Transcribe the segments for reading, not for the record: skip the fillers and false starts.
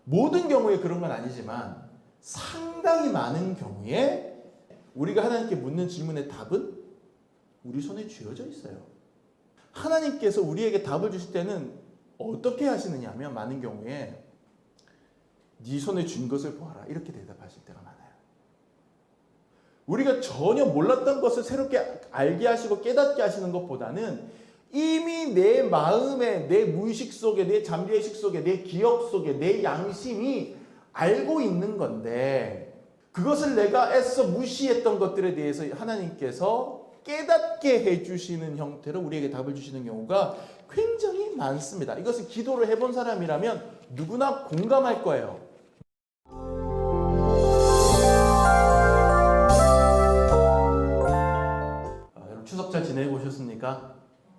모든 경우에 그런 건 아니지만 상당히 많은 경우에 우리가 하나님께 묻는 질문의 답은 우리 손에 쥐어져 있어요. 하나님께서 우리에게 답을 주실 때는 어떻게 하시느냐 하면 많은 경우에 네 손에 쥔 것을 보아라 이렇게 대답하실 때가 많아요. 우리가 전혀 몰랐던 것을 새롭게 알게 하시고 깨닫게 하시는 것보다는 이미 내 마음에, 내 무의식 속에, 내 잠재의식 속에, 내 기억 속에, 내 양심이 알고 있는 건데 그것을 내가 애써 무시했던 것들에 대해서 하나님께서 깨닫게 해주시는 형태로 우리에게 답을 주시는 경우가 굉장히 많습니다. 이것을 기도를 해본 사람이라면 누구나 공감할 거예요. 여러분 추석 잘 지내고 오셨습니까?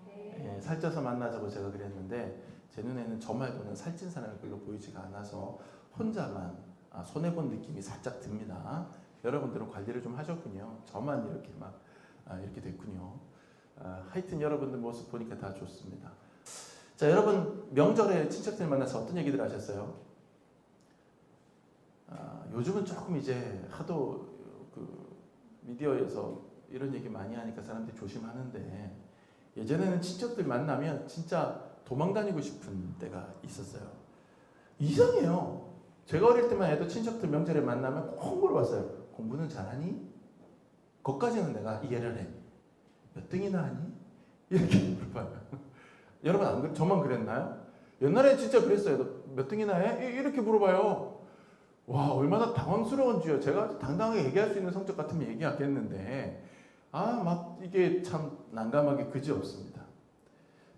네. 살쪄서 만나자고 제가 그랬는데 제 눈에는 저 말고는 살찐 사람이 별로 보이지가 않아서 혼자만 손해본 느낌이 살짝 듭니다. 여러분들은 관리를 좀 하셨군요. 저만 이렇게 이렇게 됐군요. 하여튼 여러분들 모습 보니까 다 좋습니다. 자, 여러분 명절에 친척들 만나서 어떤 얘기들 하셨어요? 요즘은 조금 이제 하도 그 미디어에서 이런 얘기 많이 하니까 사람들이 조심하는데 예전에는 친척들 만나면 진짜 도망 다니고 싶은 때가 있었어요. 이상해요. 제가 어릴 때만 해도 친척들 명절에 만나면 꼭 물어봤어요. 공부는 잘하니? 거기까지는 내가 이해를 해. 몇 등이나 하니? 이렇게 물어봐요. 여러분 안 저만 그랬나요? 옛날에 진짜 그랬어요. 너 몇 등이나 해? 이렇게 물어봐요. 와, 얼마나 당황스러운지요. 제가 당당하게 얘기할 수 있는 성적 같으면 얘기하겠는데 막 이게 참 난감하게 그지없습니다.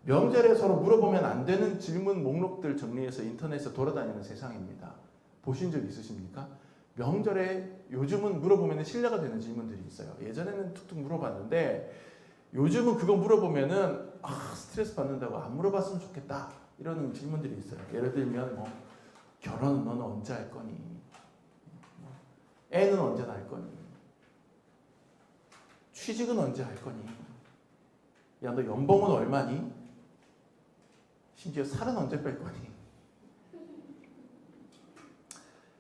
명절에 서로 물어보면 안 되는 질문 목록들 정리해서 인터넷에 돌아다니는 세상입니다. 보신 적 있으십니까? 명절에 요즘은 물어보면 신뢰가 되는 질문들이 있어요. 예전에는 툭툭 물어봤는데 요즘은 그거 물어보면은 스트레스 받는다고 안 물어봤으면 좋겠다 이런 질문들이 있어요. 예를 들면 결혼은 너는 언제 할 거니? 애는 언제 낳을 거니? 취직은 언제 할 거니? 야, 너 연봉은 얼마니? 심지어 살은 언제 뺄 거니?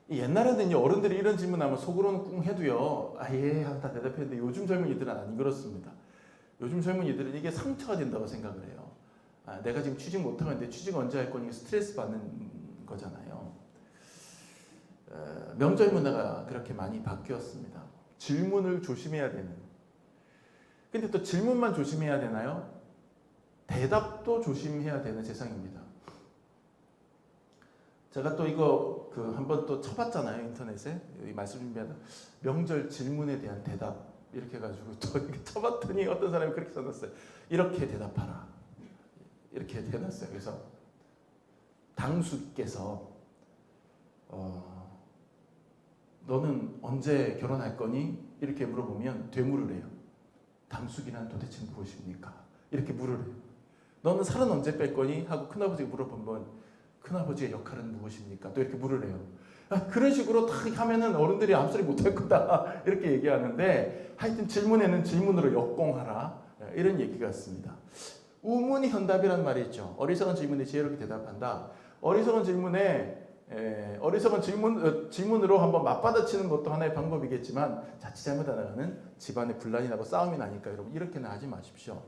옛날에는 어른들이 이런 질문하면 속으로는 꿍 해도요. 예 하고 다 대답했는데 요즘 젊은이들은 안 그렇습니다. 요즘 젊은이들은 이게 상처가 된다고 생각을 해요. 내가 지금 취직 못하고 있는데 취직 언제 할 거니? 스트레스 받는 거잖아요. 명절 문화가 그렇게 많이 바뀌었습니다. 질문을 조심해야 되는. 근데 또 질문만 조심해야 되나요? 대답도 조심해야 되는 세상입니다. 제가 또 이거 한번 또 쳐봤잖아요. 인터넷에. 말씀 준비하다. 명절 질문에 대한 대답 이렇게 해가지고 또 이렇게 쳐봤더니 어떤 사람이 그렇게 써놨어요. 이렇게 대답하라. 이렇게 해놨어요. 그래서 당수께서 너는 언제 결혼할 거니? 이렇게 물어보면 되물을 해요. 당숙이란 도대체 무엇입니까? 이렇게 물을 해요. 너는 살은 언제 뺄 거니? 하고 큰아버지가 물어보면 큰아버지의 역할은 무엇입니까? 또 이렇게 물을 해요. 그런 식으로 딱 하면은 어른들이 암소리 못할 거다 이렇게 얘기하는데 하여튼 질문에는 질문으로 역공하라 이런 얘기 같습니다. 우문현답이라는 말이 있죠. 어리석은 질문에 지혜롭게 대답한다. 어리석은 질문으로 한번 맞받아치는 것도 하나의 방법이겠지만 자칫 잘못하다가는 집안에 분란이 나고 싸움이 나니까 여러분 이렇게는 하지 마십시오.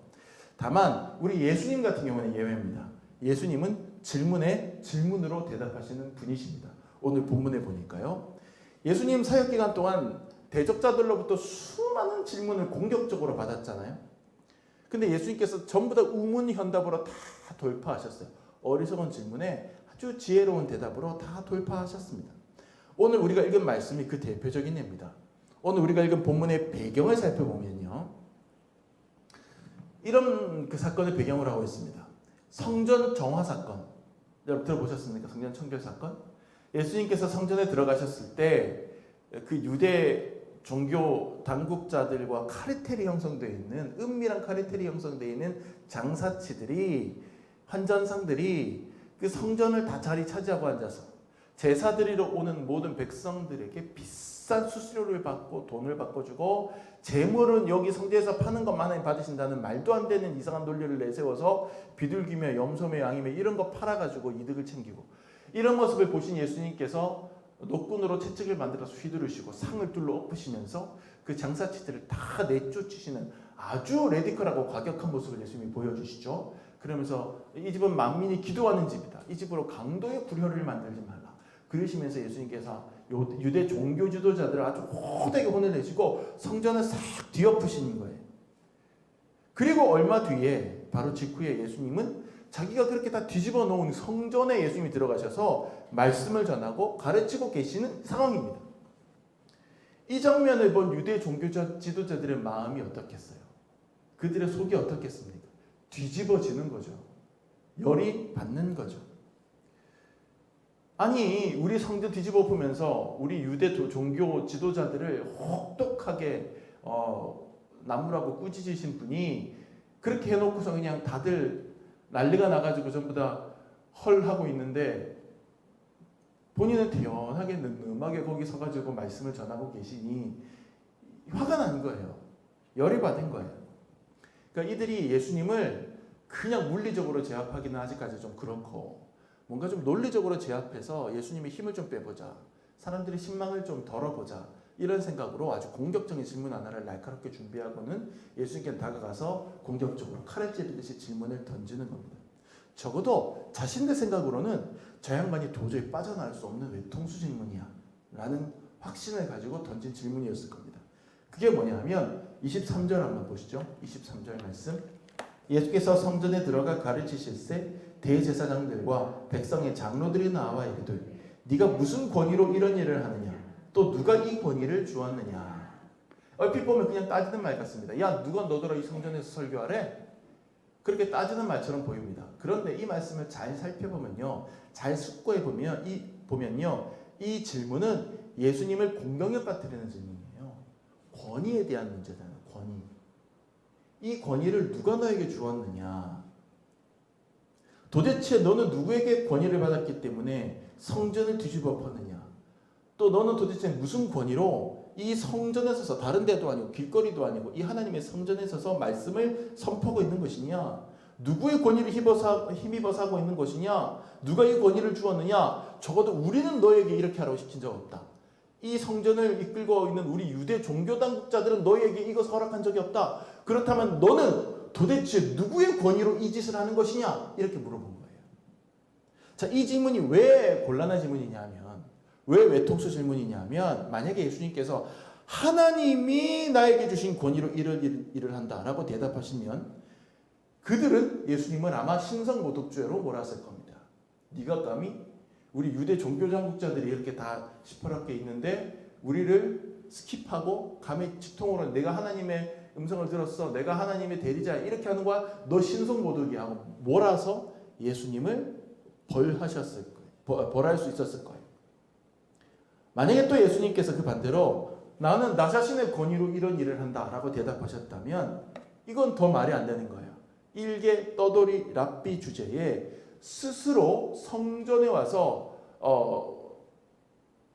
다만 우리 예수님 같은 경우는 예외입니다. 예수님은 질문에 질문으로 대답하시는 분이십니다. 오늘 본문에 보니까요. 예수님 사역 기간 동안 대적자들로부터 수많은 질문을 공격적으로 받았잖아요. 근데 예수님께서 전부 다 우문현답으로 다 돌파하셨어요. 어리석은 질문에 아주 지혜로운 대답으로 다 돌파하셨습니다. 오늘 우리가 읽은 말씀이 그 대표적인 예입니다. 오늘 우리가 읽은 본문의 배경을 살펴보면요. 이런 사건을 배경으로 하고 있습니다. 성전 정화 사건. 여러분 들어보셨습니까? 성전 청결 사건? 예수님께서 성전에 들어가셨을 때 그 유대 종교 당국자들과 카르텔이 형성되어 있는 은밀한 카르텔이 형성되어 있는 장사치들이 환전상들이 그 성전을 다 자리 차지하고 앉아서 제사 드리러 오는 모든 백성들에게 비싼 수수료를 받고 돈을 바꿔주고 재물은 여기 성전에서 파는 것만 받으신다는 말도 안 되는 이상한 논리를 내세워서 비둘기며 염소며 양이며 이런 거 팔아가지고 이득을 챙기고 이런 모습을 보신 예수님께서 노끈으로 채찍을 만들어서 휘두르시고 상을 둘러 엎으시면서 그 장사치들을 다 내쫓으시는 아주 레디컬하고 과격한 모습을 예수님이 보여주시죠. 그러면서 이 집은 만민이 기도하는 집이다. 이 집으로 강도의 불효를 만들지 말라. 그러시면서 예수님께서 유대 종교 지도자들을 아주 호되게 혼을 내시고 성전을 싹 뒤엎으시는 거예요. 그리고 얼마 뒤에 바로 직후에 예수님은 자기가 그렇게 다 뒤집어 놓은 성전에 예수님이 들어가셔서 말씀을 전하고 가르치고 계시는 상황입니다. 이 장면을 본 유대 종교 지도자들의 마음이 어떻겠어요? 그들의 속이 어떻겠습니까? 뒤집어지는 거죠. 열이 받는 거죠. 아니, 우리 성전 뒤집어 보면서 우리 유대 종교 지도자들을 혹독하게 나무라고 꾸짖으신 분이 그렇게 해놓고서 그냥 다들 난리가 나가지고 전부 다 헐하고 있는데 본인은 태연하게 늠름하게 거기 서가지고 말씀을 전하고 계시니 화가 난 거예요. 열이 받은 거예요. 그러니까 이들이 예수님을 그냥 물리적으로 제압하기는 아직까지 좀 그렇고 뭔가 좀 논리적으로 제압해서 예수님의 힘을 좀 빼보자. 사람들의 신망을 좀 덜어보자. 이런 생각으로 아주 공격적인 질문 하나를 날카롭게 준비하고는 예수님께 다가가서 공격적으로 칼을 찌르듯이 질문을 던지는 겁니다. 적어도 자신들 생각으로는 저 양반이 도저히 빠져나갈 수 없는 외통수 질문이야 라는 확신을 가지고 던진 질문이었을 겁니다. 그게 뭐냐면 23절 한번 보시죠. 23절 말씀. 예수께서 성전에 들어가 가르치실새 대제사장들과 백성의 장로들이 나와 이르되 네가 무슨 권위로 이런 일을 하느냐? 또 누가 이 권위를 주었느냐? 얼핏 보면 그냥 따지는 말 같습니다. 야, 누가 너더러 이 성전에서 설교하래? 그렇게 따지는 말처럼 보입니다. 그런데 이 말씀을 잘 살펴보면요, 잘 숙고해 보면요, 이 질문은 예수님을 공경에 빠뜨리는 질문이에요. 권위에 대한 문제잖아요. 권위. 이 권위를 누가 너에게 주었느냐? 도대체 너는 누구에게 권위를 받았기 때문에 성전을 뒤집어 엎었느냐? 또 너는 도대체 무슨 권위로 이 성전에 서서 다른 데도 아니고 길거리도 아니고 이 하나님의 성전에 서서 말씀을 선포하고 있는 것이냐? 누구의 권위를 힘입어서 하고 있는 것이냐? 누가 이 권위를 주었느냐? 적어도 우리는 너에게 이렇게 하라고 시킨 적 없다. 이 성전을 이끌고 있는 우리 유대 종교 당국자들은 너에게 이것을 허락한 적이 없다. 그렇다면 너는 도대체 누구의 권위로 이 짓을 하는 것이냐? 이렇게 물어본 거예요. 자, 이 질문이 왜 곤란한 질문이냐면, 왜 외통수 질문이냐면, 만약에 예수님께서 하나님이 나에게 주신 권위로 일을 한다라고 대답하시면 그들은 예수님을 아마 신성모독죄로 몰았을 겁니다. 네가 감히 우리 유대 종교 당국자들이 이렇게 다 시퍼렇게 있는데 우리를 스킵하고 감히 직통으로 내가 하나님의 음성을 들었어, 내가 하나님의 대리자 이렇게 하는 거야, 너 신성모독이야 하고 몰아서 예수님을 벌하셨을 거예요. 벌할 수 있었을 거예요. 만약에 또 예수님께서 그 반대로 나는 나 자신의 권위로 이런 일을 한다라고 대답하셨다면 이건 더 말이 안 되는 거예요. 일개 떠돌이 랍비 주제에 스스로 성전에 와서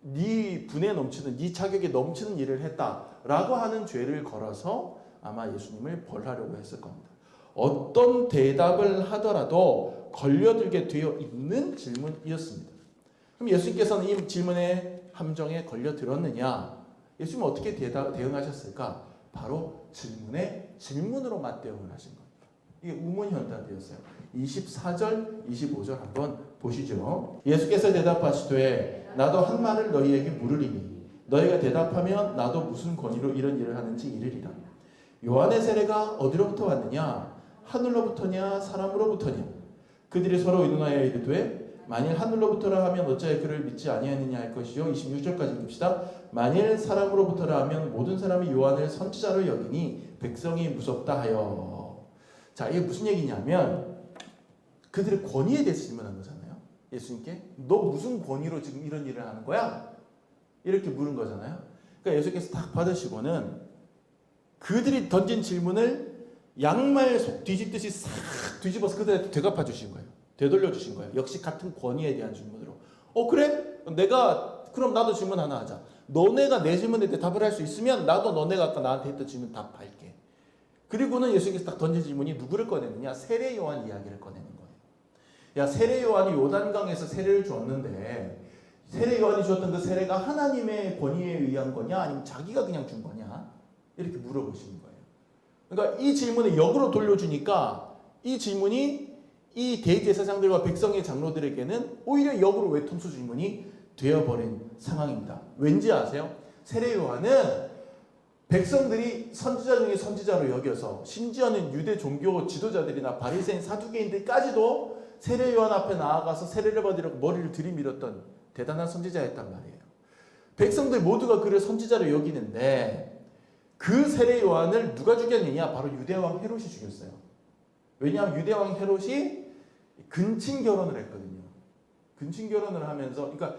네 분에 넘치는, 네 자격에 넘치는 일을 했다라고 하는 죄를 걸어서 아마 예수님을 벌하려고 했을 겁니다. 어떤 대답을 하더라도 걸려들게 되어 있는 질문이었습니다. 그럼 예수님께서는 이 질문의 함정에 걸려들었느냐? 예수님은 어떻게 대응하셨을까? 바로 질문으로 맞대응을 하신 겁니다. 이게 우문현답이었어요. 24절, 25절 한번 보시죠. 예수께서 대답하시되 나도 한 말을 너희에게 물으리니 너희가 대답하면 나도 무슨 권위로 이런 일을 하는지 이르리라. 요한의 세례가 어디로부터 왔느냐? 하늘로부터냐 사람으로부터냐? 그들이 서로 의논하여 이르되 만일 하늘로부터라 하면 어찌하여 그를 믿지 아니하느냐 할 것이요. 26절까지 봅시다. 만일 사람으로부터라 하면 모든 사람이 요한을 선지자로 여기니 백성이 무섭다 하여. 자, 이게 무슨 얘기냐면 그들의 권위에 대해서 질문한 거잖아요. 예수님께 너 무슨 권위로 지금 이런 일을 하는 거야? 이렇게 물은 거잖아요. 그러니까 예수께서 딱 받으시고는 그들이 던진 질문을 양말 속 뒤집듯이 싹 뒤집어서 그들한테 되갚아 주신 거예요. 되돌려 주신 거예요. 역시 같은 권위에 대한 질문으로. 그래? 그럼 나도 질문 하나 하자. 너네가 내 질문에 대답을 할 수 있으면 나도 너네가 아까 나한테 했던 질문 답할게. 그리고는 예수님께서 딱 던진 질문이 누구를 꺼내느냐? 세례 요한 이야기를 꺼내는 거예요. 야, 세례 요한이 요단강에서 세례를 주었는데 세례 요한이 주었던 그 세례가 하나님의 권위에 의한 거냐 아니면 자기가 그냥 준 거냐? 이렇게 물어보시는 거예요. 그러니까 이 질문을 역으로 돌려주니까 이 질문이 이 대제사장들과 백성의 장로들에게는 오히려 역으로 외통수 질문이 되어버린 상황입니다. 왠지 아세요? 세례 요한은 백성들이 선지자 중에 선지자로 여겨서 심지어는 유대 종교 지도자들이나 바리새인 사두개인들까지도 세례 요한 앞에 나아가서 세례를 받으려고 머리를 들이밀었던 대단한 선지자였단 말이에요. 백성들 모두가 그를 선지자로 여기는데 그 세례 요한을 누가 죽였느냐? 바로 유대왕 헤롯이 죽였어요. 왜냐하면 유대왕 헤롯이 근친 결혼을 했거든요. 근친 결혼을 하면서 그러니까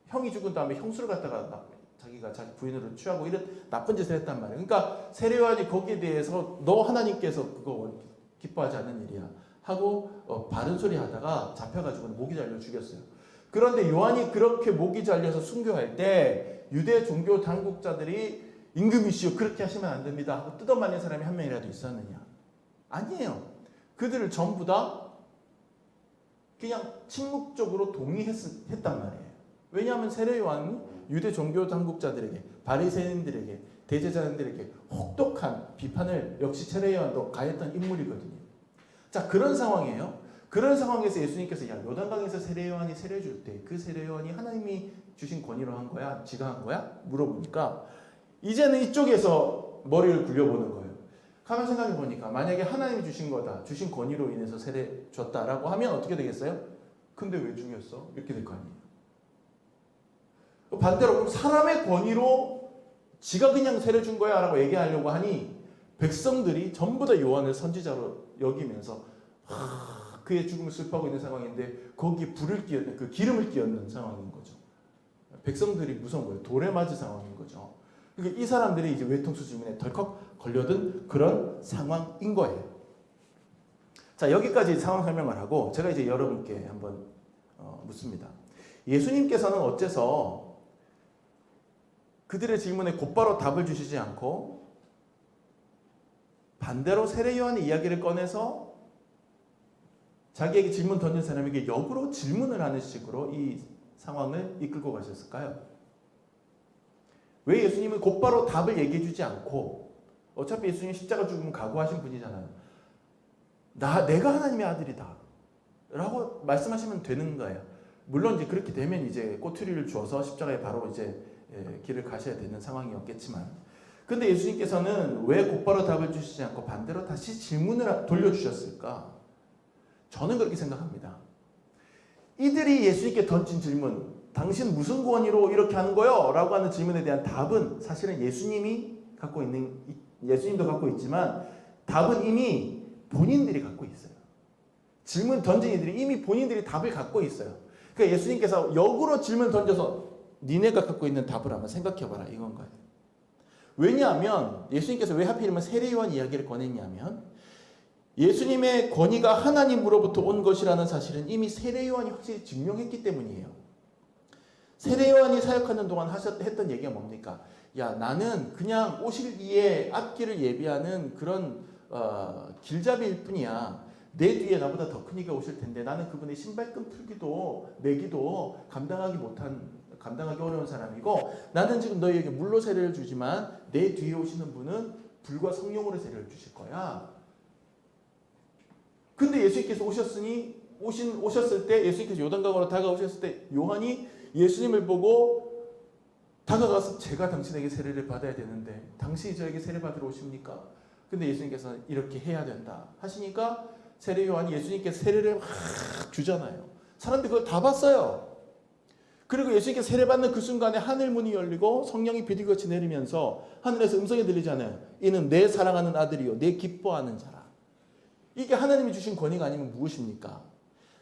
형이 죽은 다음에 형수를 갖다가 자기가 자기 부인으로 취하고 이런 나쁜 짓을 했단 말이에요. 그러니까 세례 요한이 거기에 대해서 너 하나님께서 그거 기뻐하지 않는 일이야 하고 바른 소리 하다가 잡혀가지고 목이 잘려 죽였어요. 그런데 요한이 그렇게 목이 잘려서 순교할 때 유대 종교 당국자들이 임금이시여 그렇게 하시면 안 됩니다 하고 뜯어말린 사람이 한 명이라도 있었느냐? 아니에요. 그들을 전부 다 그냥 침묵적으로 동의했단 말이에요. 왜냐하면 세례 요한은 유대 종교 당국자들에게 바리새인들에게 대제사장들에게 혹독한 비판을 역시 세례 요한도 가했던 인물이거든요. 자, 그런 상황이에요. 그런 상황에서 예수님께서 야, 요단강에서 세례 요한이 세례 줄 때 그 세례 요한이 하나님이 주신 권위로 한 거야? 지가 한 거야? 물어보니까 이제는 이쪽에서 머리를 굴려보는 거예요. 가만 생각해 보니까 만약에 하나님이 주신 거다. 주신 권위로 인해서 세례 줬다라고 하면 어떻게 되겠어요? 근데 왜 죽였어? 이렇게 될 거 아니에요. 반대로 그럼 사람의 권위로 지가 그냥 세례 준 거야 라고 얘기하려고 하니 백성들이 전부 다 요한을 선지자로 여기면서 그의 죽음을 슬퍼하고 있는 상황인데 거기에 그 기름을 끼얹는 상황인 거죠. 백성들이 무서운 거예요. 돌에 맞은 상황인 거죠. 그러니까 이 사람들이 이제 외통수 질문에 덜컥 걸려든 그런 상황인 거예요. 자, 여기까지 상황 설명을 하고 제가 이제 여러분께 한번 묻습니다. 예수님께서는 어째서 그들의 질문에 곧바로 답을 주시지 않고 반대로 세례 요한의 이야기를 꺼내서 자기에게 질문 던진 사람에게 역으로 질문을 하는 식으로 이 상황을 이끌고 가셨을까요? 왜 예수님은 곧바로 답을 얘기해 주지 않고 어차피 예수님 십자가 죽음 각오하신 분이잖아요. 내가 하나님의 아들이다 라고 말씀하시면 되는 거예요. 물론 이제 그렇게 되면 이제 꼬투리를 주어서 십자가에 바로 이제 길을 가셔야 되는 상황이었겠지만 근데 예수님께서는 왜 곧바로 답을 주시지 않고 반대로 다시 질문을 돌려주셨을까? 저는 그렇게 생각합니다. 이들이 예수님께 던진 질문, 당신 무슨 권위로 이렇게 하는 거요? 라고 하는 질문에 대한 답은 사실은 예수님도 갖고 있지만 답은 이미 본인들이 갖고 있어요. 질문 던진 이들이 이미 본인들이 답을 갖고 있어요. 그러니까 예수님께서 역으로 질문 던져서 니네가 갖고 있는 답을 한번 생각해봐라 이건 거예요. 왜냐하면 예수님께서 왜 하필이면 세례 요한 이야기를 꺼냈냐면 예수님의 권위가 하나님으로부터 온 것이라는 사실은 이미 세례 요한이 확실히 증명했기 때문이에요. 세례 요한이 사역하는 동안 했던 얘기가 뭡니까? 야, 나는 그냥 오실 이의 앞길을 예비하는 그런 길잡이일 뿐이야. 내 뒤에 나보다 더 큰 이가 오실 텐데 나는 그분의 신발끈 풀기도 매기도 감당하기 어려운 사람이고 나는 지금 너희에게 물로 세례를 주지만 내 뒤에 오시는 분은 불과 성령으로 세례를 주실 거야. 근데 예수님께서 오셨을 때 예수님께서 요단강으로 다가오셨을 때 요한이 예수님을 보고 다가가서 제가 당신에게 세례를 받아야 되는데 당신이 저에게 세례 받으러 오십니까? 근데 예수님께서는 이렇게 해야 된다 하시니까 세례 요한이 예수님께서 세례를 막 주잖아요. 사람들이 그걸 다 봤어요. 그리고 예수님께서 세례 받는 그 순간에 하늘 문이 열리고 성령이 비둘기같이 내리면서 하늘에서 음성이 들리잖아요. 이는 내 사랑하는 아들이요 내 기뻐하는 자라. 이게 하나님이 주신 권위가 아니면 무엇입니까?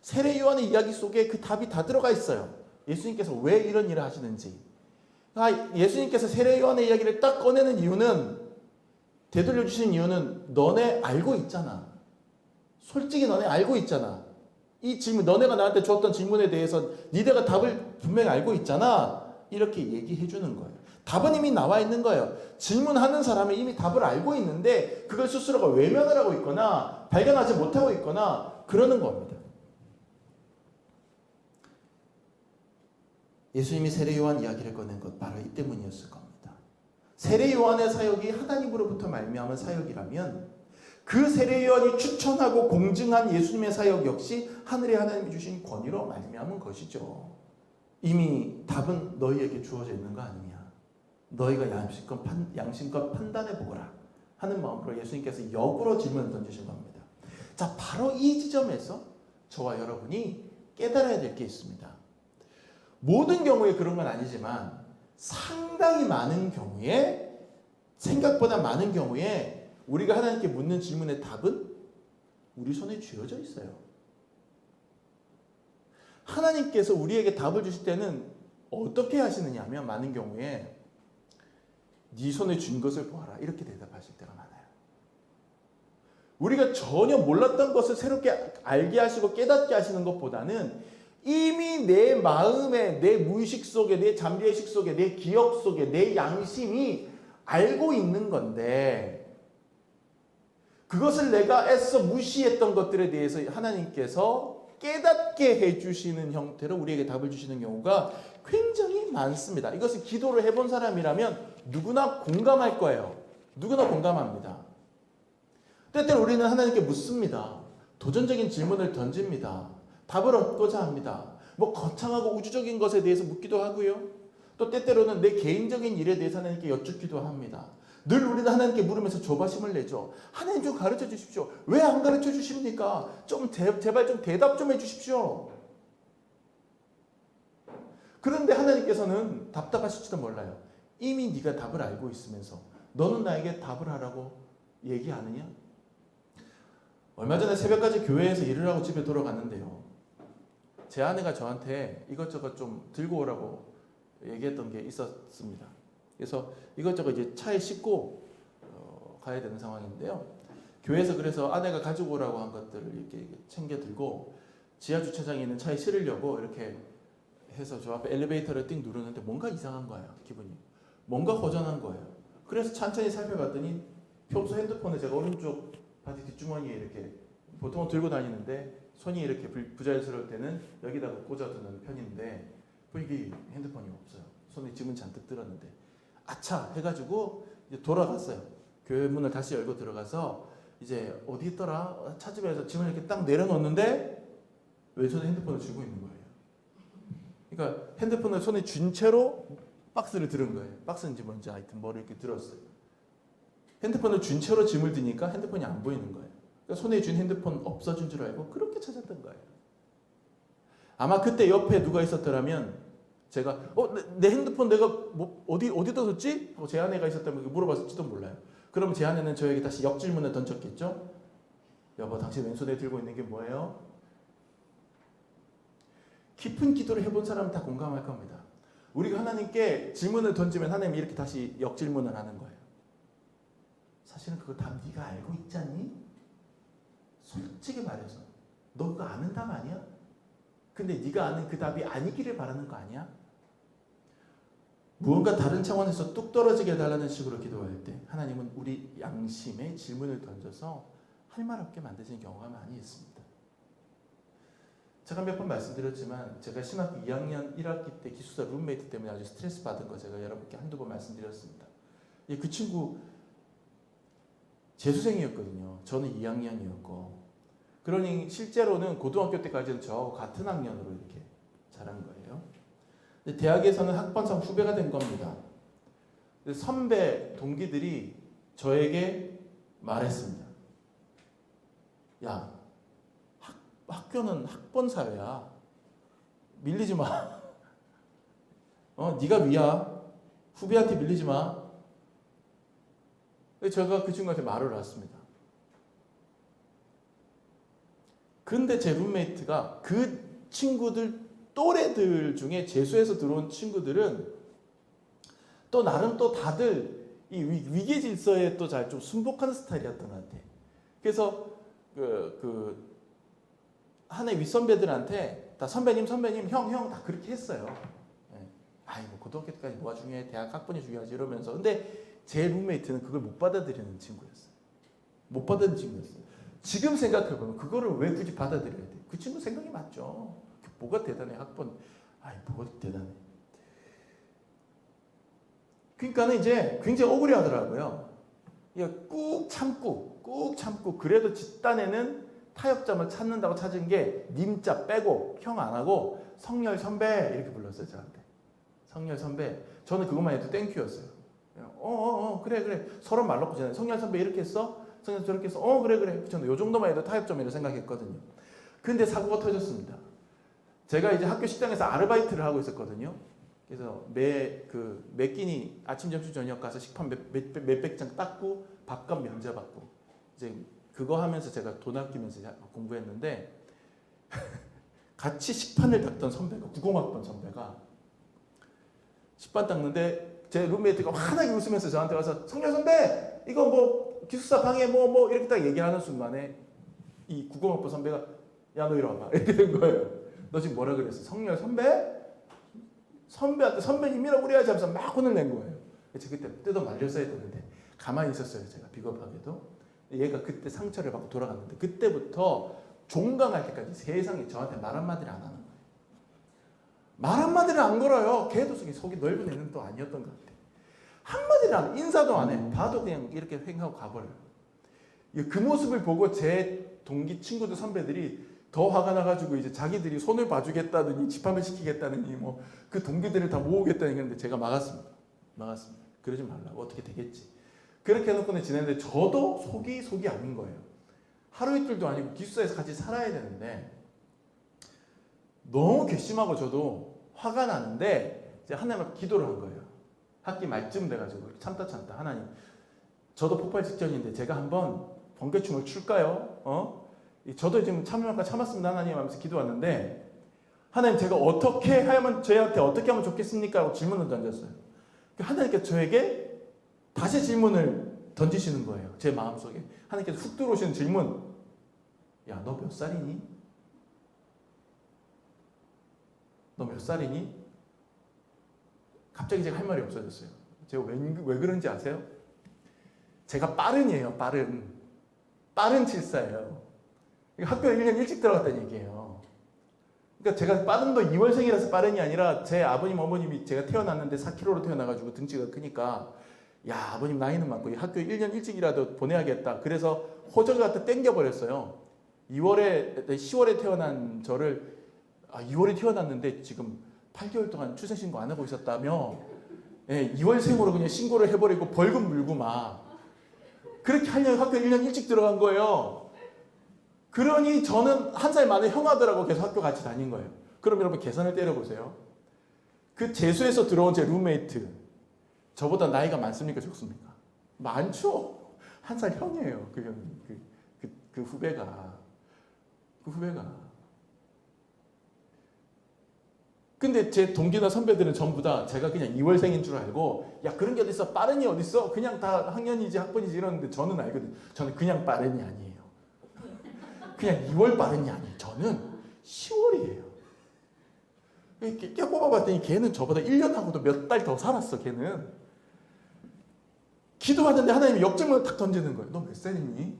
세례 요한의 이야기 속에 그 답이 다 들어가 있어요. 예수님께서 왜 이런 일을 하시는지. 예수님께서 세례 요한의 이야기를 딱 꺼내는 이유는 되돌려 주시는 이유는 너네 알고 있잖아. 솔직히 너네 알고 있잖아. 이 질문 너네가 나한테 줬던 질문에 대해서 니네가 답을 분명히 알고 있잖아. 이렇게 얘기해 주는 거예요. 답은 이미 나와 있는 거예요. 질문하는 사람은 이미 답을 알고 있는데 그걸 스스로가 외면을 하고 있거나 발견하지 못하고 있거나 그러는 겁니다. 예수님이 세례 요한 이야기를 꺼낸 것 바로 이 때문이었을 겁니다. 세례 요한의 사역이 하나님으로부터 말미암은 사역이라면 그 세례 요한이 추천하고 공증한 예수님의 사역 역시 하늘의 하나님이 주신 권위로 말미암은 것이죠. 이미 답은 너희에게 주어져 있는 거 아니냐. 너희가 양심껏 판단해 보거라 하는 마음으로 예수님께서 역으로 질문을 던지신 겁니다. 자, 바로 이 지점에서 저와 여러분이 깨달아야 될 게 있습니다. 모든 경우에 그런 건 아니지만 상당히 많은 경우에, 생각보다 많은 경우에 우리가 하나님께 묻는 질문의 답은 우리 손에 쥐어져 있어요. 하나님께서 우리에게 답을 주실 때는 어떻게 하시느냐 하면 많은 경우에 네 손에 쥔 것을 보아라 이렇게 대답하실 때가 많아요. 우리가 전혀 몰랐던 것을 새롭게 알게 하시고 깨닫게 하시는 것보다는 이미 내 마음에, 내 무의식 속에, 내 잠재의식 속에, 내 기억 속에, 내 양심이 알고 있는 건데 그것을 내가 애써 무시했던 것들에 대해서 하나님께서 깨닫게 해주시는 형태로 우리에게 답을 주시는 경우가 굉장히 많습니다. 이것을 기도를 해본 사람이라면 누구나 공감할 거예요. 누구나 공감합니다. 때때로 우리는 하나님께 묻습니다. 도전적인 질문을 던집니다. 답을 얻고자 합니다. 뭐 거창하고 우주적인 것에 대해서 묻기도 하고요. 또 때때로는 내 개인적인 일에 대해서 하나님께 여쭙기도 합니다. 늘 우리는 하나님께 물으면서 조바심을 내죠. 하나님 좀 가르쳐 주십시오. 왜 안 가르쳐 주십니까? 좀 제발 좀 대답 좀 해주십시오. 그런데 하나님께서는 답답하실지도 몰라요. 이미 네가 답을 알고 있으면서 너는 나에게 답을 하라고 얘기하느냐? 얼마 전에 새벽까지 교회에서 일을 하고 집에 돌아갔는데요. 제 아내가 저한테 이것저것 좀 들고 오라고 얘기했던 게 있었습니다. 그래서 이것저것 이제 차에 싣고 가야 되는 상황인데요. 교회에서 그래서 아내가 가지고 오라고 한 것들을 이렇게 챙겨 들고 지하 주차장에 있는 차에 실으려고 이렇게 해서 저 앞에 엘리베이터를 띵 누르는데 뭔가 이상한 거예요. 기분이. 뭔가 허전한 거예요. 그래서 천천히 살펴봤더니 평소 핸드폰을 제가 오른쪽 바지 뒷주머니에 이렇게 보통은 들고 다니는데 손이 이렇게 부자연스러울 때는 여기다가 꽂아두는 편인데 보니까 핸드폰이 없어요. 손에 짐은 잔뜩 들었는데 아차 해가지고 이제 돌아갔어요. 교회 문을 다시 열고 들어가서 이제 어디 있더라 찾으면서 짐을 이렇게 딱 내려놓는데 왼손에 핸드폰을 쥐고 있는 거예요. 그러니까 핸드폰을 손에 쥔 채로 박스를 들은 거예요. 박스인지 뭔지 하여튼 뭐를 이렇게 들었어요. 핸드폰을 쥔 채로 짐을 드니까 핸드폰이 안 보이는 거예요. 그러니까 손에 쥔 핸드폰 없어진 줄 알고 그렇게 찾았던 거예요. 아마 그때 옆에 누가 있었더라면 제가 내 핸드폰 내가 뭐 어디다 뒀지? 하고 제 아내가 있었다면 물어봤을지도 몰라요. 그럼 제 아내는 저에게 다시 역질문을 던졌겠죠? 여보, 당신 왼손에 들고 있는 게 뭐예요? 깊은 기도를 해본 사람은 다 공감할 겁니다. 우리가 하나님께 질문을 던지면 하나님이 이렇게 다시 역질문을 하는 거예요. 사실은 그거 답 네가 알고 있지 않니? 솔직히 말해서 너 그거 아는 답 아니야? 근데 네가 아는 그 답이 아니기를 바라는 거 아니야? 무언가 다른 차원에서 뚝 떨어지게 해달라는 식으로 기도할 때 하나님은 우리 양심에 질문을 던져서 할 말 없게 만드시는 경우가 많이 있습니다. 제가 몇 번 말씀드렸지만 제가 신학교 2학년 1학기 때 기숙사 룸메이트 때문에 아주 스트레스 받은 거 제가 여러분께 한두 번 말씀드렸습니다. 그 친구 재수생이었거든요. 저는 2학년이었고 그러니 실제로는 고등학교 때까지는 저하고 같은 학년으로 이렇게 자란 거예요. 근데 대학에서는 학번상 후배가 된 겁니다. 선배 동기들이 저에게 말했습니다. 야, 학교는 학번 사회야. 밀리지 마. 네가 위야. 후배한테 밀리지 마. 제가 그 친구한테 말을 놨습니다. 근데 제 룸메이트가 그 친구들 또래들 중에 재수해서 들어온 친구들은 또 나름 또 다들 이 위계 질서에 또 잘 좀 순복하는 스타일이었던 것 같아. 그래서 한 해 윗선배들한테 다 선배님, 형 다 그렇게 했어요. 네. 아이 뭐 고등학교 때까지 뭐가 중요해, 대학 학번이 중요하지 이러면서. 근데 제 룸메이트는 그걸 못 받아들이는 친구였어요. 못 받아들이는 친구였어요. 지금 생각해보면 그거를 왜 굳이 받아들여야 돼? 그 친구 생각이 맞죠. 뭐가 대단해 학번. 아이 뭐가 대단해. 그러니까는 이제 굉장히 억울해하더라고요. 꾹 참고 그래도 집단에는 타협점을 찾는다고 찾은 게 님자 빼고 형 안 하고 성열 선배 이렇게 불렀어요 저한테. 성열 선배. 저는 그것만 해도 땡큐였어요. 그래 서로 말 놓고 전에 성열 선배 이렇게 했어? 성열 저렇게 했어? 그래. 저는 요 정도만 해도 타협점이라고 생각했거든요. 근데 사고가 터졌습니다. 제가 이제 학교 식당에서 아르바이트를 하고 있었거든요. 그래서 매 끼니 아침 점심 저녁 가서 식판 몇백 장 닦고 밥값 면제 받고 이제 그거 하면서 제가 돈 아끼면서 공부했는데 같이 식판을 닦던 선배가 90학번 선배가 식판 닦는데 제 룸메이트가 환하게 웃으면서 저한테 와서 성렬 선배 이거 뭐 기숙사 방에 뭐 이렇게 딱 얘기하는 순간에 이 90학번 선배가 야 너 이리 와봐 이렇게 된 거예요. 너 지금 뭐라 그랬어? 성렬 선배? 선배한테 선배님이라고 그래야지 하면서 막 혼을 낸 거예요. 제가 그때 뜯어 말렸어야 되는데 가만히 있었어요. 제가 비겁하게도. 얘가 그때 상처를 받고 돌아갔는데 그때부터 종강할 때까지 세상에 저한테 말 한마디를 안 하는 거예요. 말 한마디를 안 걸어요. 걔도 속이 넓은 애는 또 아니었던 것 같아요. 한마디를 안 해. 인사도 안 해. 봐도 그냥 이렇게 횡하고 가버려요. 그 모습을 보고 제 동기 친구들 선배들이 더 화가 나가지고 이제 자기들이 손을 봐주겠다더니 집합을 시키겠다느니 뭐 그 동기들을 다 모으겠다는 건데 제가 막았습니다. 그러지 말라고. 어떻게 되겠지. 그렇게 해놓고는 지냈는데 저도 속이 아닌 거예요. 하루 이틀도 아니고 기숙사에서 같이 살아야 되는데 너무 괘씸하고 저도 화가 나는데 이제 하나님 앞에 기도를 한 거예요. 학기 말쯤 돼가지고 참다 하나님 저도 폭발 직전인데 제가 한번 번개춤을 출까요? 저도 지금 참았습니다 하나님 하면서 기도 왔는데 하나님 제가 어떻게 하면 저희한테 어떻게 하면 좋겠습니까? 라고 질문을 던졌어요. 하나님께서 저에게 다시 질문을 던지시는 거예요. 제 마음속에. 하나님께서 훅 들어오시는 질문. 야, 너 몇 살이니? 너 몇 살이니? 갑자기 제가 할 말이 없어졌어요. 제가 왜 그런지 아세요? 제가 빠른이에요. 빠른 74예요. 학교에 1년 일찍 들어갔다는 얘기예요. 그러니까 제가 빠른도 2월생이라서 빠른이 아니라 제 아버님 어머님이 제가 태어났는데 4kg로 태어나가지고 등치가 크니까 야 아버님 나이는 많고 학교에 1년 일찍이라도 보내야겠다. 그래서 호적 갖다 땡겨버렸어요. 10월에 태어난 저를 2월에 태어났는데 지금 8개월 동안 출생신고 안 하고 있었다며 2월생으로 그냥 신고를 해버리고 벌금 물고 막 그렇게 하려고 학교에 1년 일찍 들어간 거예요. 그러니 저는 한 살 많은 형아들하고 계속 학교 같이 다닌 거예요. 그럼 여러분 계산을 때려보세요. 그 재수에서 들어온 제 룸메이트 저보다 나이가 많습니까 적습니까? 많죠. 한 살 형이에요. 그 후배가. 근데 제 동기나 선배들은 전부 다 제가 그냥 2월생인 줄 알고 야 그런 게 어딨어 빠른이 어딨어 그냥 다 학년이지 학번이지 이러는데 저는 알거든요. 저는 그냥 빠른이 아니에요. 그냥 2월 빠른이 아니에요. 저는 10월이에요. 이렇게 뽑아봤더니 걔는 저보다 1년하고도 몇 달 더 살았어. 걔는. 기도하는데 하나님이 역정을 탁 던지는 거예요. 너 몇 살이니?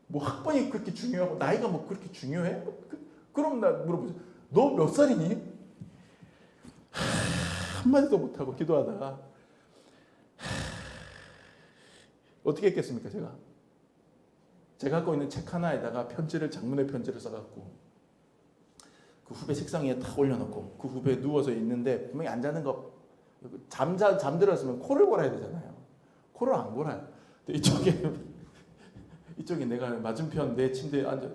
뭐 학번이 그렇게 중요하고 나이가 뭐 그렇게 중요해? 그럼 나 물어보죠. 너 몇 살이니? 한마디도 못하고 기도하다가 어떻게 했겠습니까 제가 갖고 있는 책 하나에다가 장문의 편지를 써갖고 그 후배 책상 위에 탁 올려놓고 그 후배 누워서 있는데 분명히 안 자는 거 잠들었으면 코를 골아야 되잖아요. 코를 안 골아요. 이쪽에 내가 맞은편 내 침대에 앉아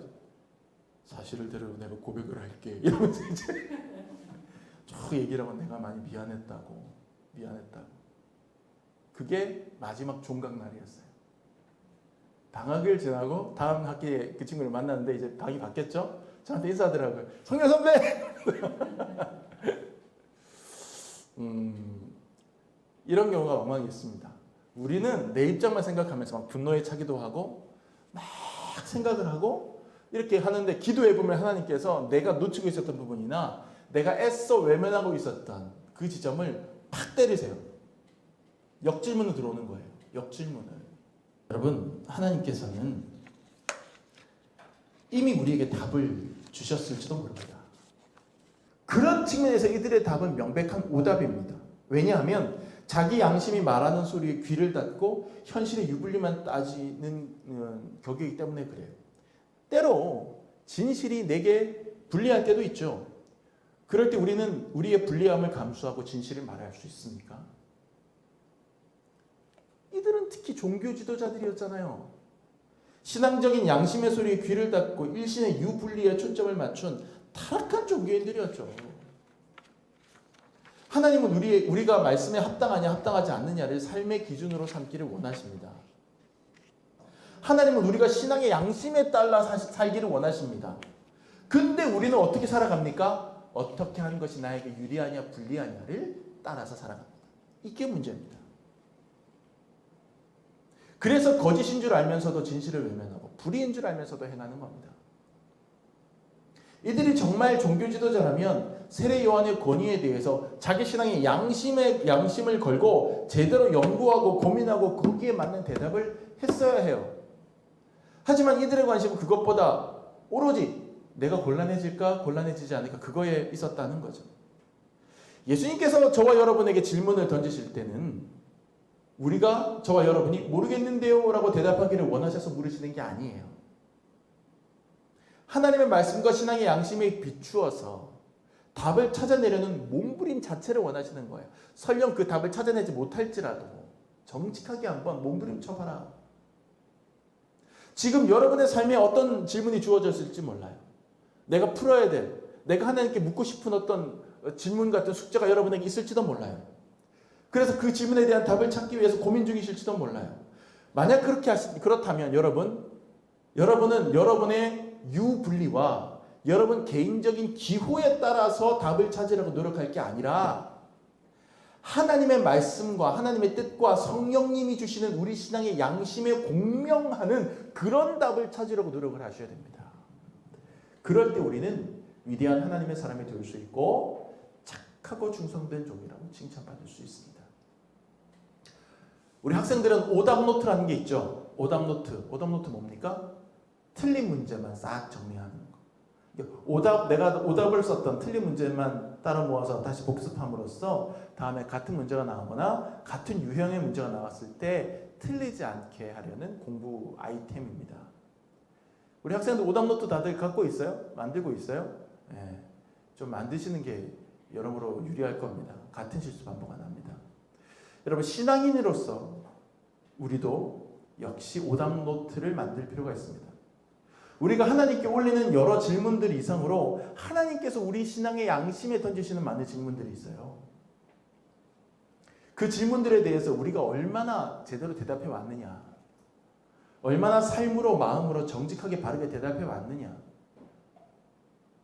사실을 대로 내가 고백을 할게 이러면서 이제 쭉 얘기를 하고 내가 많이 미안했다고 그게 마지막 종강날이었어요. 방학을 지나고 다음 학기에 그 친구를 만났는데 이제 방이 바뀌었죠? 저한테 인사하더라고요. 성렬 선배! 이런 경우가 왕왕 있습니다. 우리는 내 입장만 생각하면서 막 분노에 차기도 하고 막 생각을 하고 이렇게 하는데 기도해보면 하나님께서 내가 놓치고 있었던 부분이나 내가 애써 외면하고 있었던 그 지점을 팍 때리세요. 역질문으로 들어오는 거예요. 역질문을. 여러분, 하나님께서는 이미 우리에게 답을 주셨을지도 모릅니다. 그런 측면에서 이들의 답은 명백한 오답입니다. 왜냐하면 자기 양심이 말하는 소리에 귀를 닫고 현실의 유불리만 따지는 격이기 때문에 그래요. 때로 진실이 내게 불리할 때도 있죠. 그럴 때 우리는 우리의 불리함을 감수하고 진실을 말할 수 있습니까? 이들은 특히 종교 지도자들이었잖아요. 신앙적인 양심의 소리에 귀를 닫고 일신의 유불리에 초점을 맞춘 타락한 종교인들이었죠. 하나님은 우리가 말씀에 합당하냐 합당하지 않느냐를 삶의 기준으로 삼기를 원하십니다. 하나님은 우리가 신앙의 양심에 따라 살기를 원하십니다. 근데 우리는 어떻게 살아갑니까? 어떻게 하는 것이 나에게 유리하냐 불리하냐를 따라서 살아갑니다. 이게 문제입니다. 그래서 거짓인 줄 알면서도 진실을 외면하고 불의인 줄 알면서도 행하는 겁니다. 이들이 정말 종교 지도자라면 세례 요한의 권위에 대해서 자기 신앙의 양심을 걸고 제대로 연구하고 고민하고 거기에 맞는 대답을 했어야 해요. 하지만 이들의 관심은 그것보다 오로지 내가 곤란해질까 곤란해지지 않을까 그거에 있었다는 거죠. 예수님께서 저와 여러분에게 질문을 던지실 때는 우리가 저와 여러분이 모르겠는데요 라고 대답하기를 원하셔서 물으시는 게 아니에요. 하나님의 말씀과 신앙의 양심에 비추어서 답을 찾아내려는 몸부림 자체를 원하시는 거예요. 설령 그 답을 찾아내지 못할지라도 정직하게 한번 몸부림 쳐봐라. 지금 여러분의 삶에 어떤 질문이 주어졌을지 몰라요. 내가 풀어야 될, 내가 하나님께 묻고 싶은 어떤 질문 같은 숙제가 여러분에게 있을지도 몰라요. 그래서 그 질문에 대한 답을 찾기 위해서 고민 중이실지도 몰라요. 만약 그렇다면 여러분은 여러분의 유불리와 여러분 개인적인 기호에 따라서 답을 찾으려고 노력할 게 아니라 하나님의 말씀과 하나님의 뜻과 성령님이 주시는 우리 신앙의 양심에 공명하는 그런 답을 찾으려고 노력을 하셔야 됩니다. 그럴 때 우리는 위대한 하나님의 사람이 될 수 있고 착하고 충성된 종이라고 칭찬받을 수 있습니다. 우리 학생들은 오답노트라는 게 있죠. 오답노트 뭡니까? 틀린 문제만 싹 정리하는 거. 내가 오답을 썼던 틀린 문제만 따라 모아서 다시 복습함으로써 다음에 같은 문제가 나오거나 같은 유형의 문제가 나왔을 때 틀리지 않게 하려는 공부 아이템입니다. 우리 학생들 오답노트 다들 갖고 있어요? 만들고 있어요? 네. 좀 만드시는 게 여러모로 유리할 겁니다. 같은 실수 반복 안 합니다. 여러분, 신앙인으로서 우리도 역시 오답노트를 만들 필요가 있습니다. 우리가 하나님께 올리는 여러 질문들 이상으로 하나님께서 우리 신앙의 양심에 던지시는 많은 질문들이 있어요. 그 질문들에 대해서 우리가 얼마나 제대로 대답해 왔느냐, 얼마나 삶으로 마음으로 정직하게 바르게 대답해 왔느냐,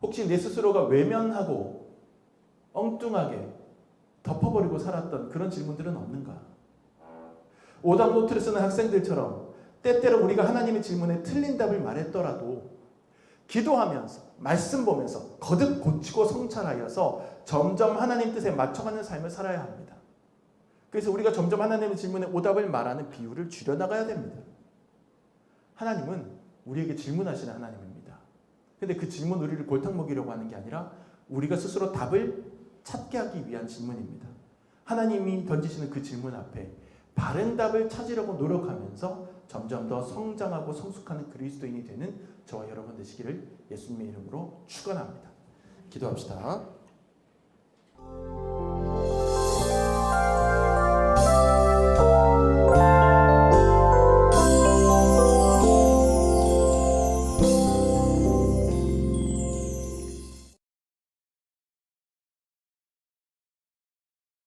혹시 내 스스로가 외면하고 엉뚱하게 덮어버리고 살았던 그런 질문들은 없는가? 오답노트를 쓰는 학생들처럼 때때로 우리가 하나님의 질문에 틀린 답을 말했더라도 기도하면서 말씀 보면서 거듭 고치고 성찰하여서 점점 하나님 뜻에 맞춰가는 삶을 살아야 합니다. 그래서 우리가 점점 하나님의 질문에 오답을 말하는 비율을 줄여나가야 됩니다. 하나님은 우리에게 질문하시는 하나님입니다. 근데 그 질문 우리를 골탕 먹이려고 하는 게 아니라 우리가 스스로 답을 찾게 하기 위한 질문입니다. 하나님이 던지시는 그 질문 앞에 바른 답을 찾으려고 노력하면서 점점 더 성장하고 성숙하는 그리스도인이 되는 저와 여러분 되시기를 예수님의 이름으로 축원합니다. 기도합시다.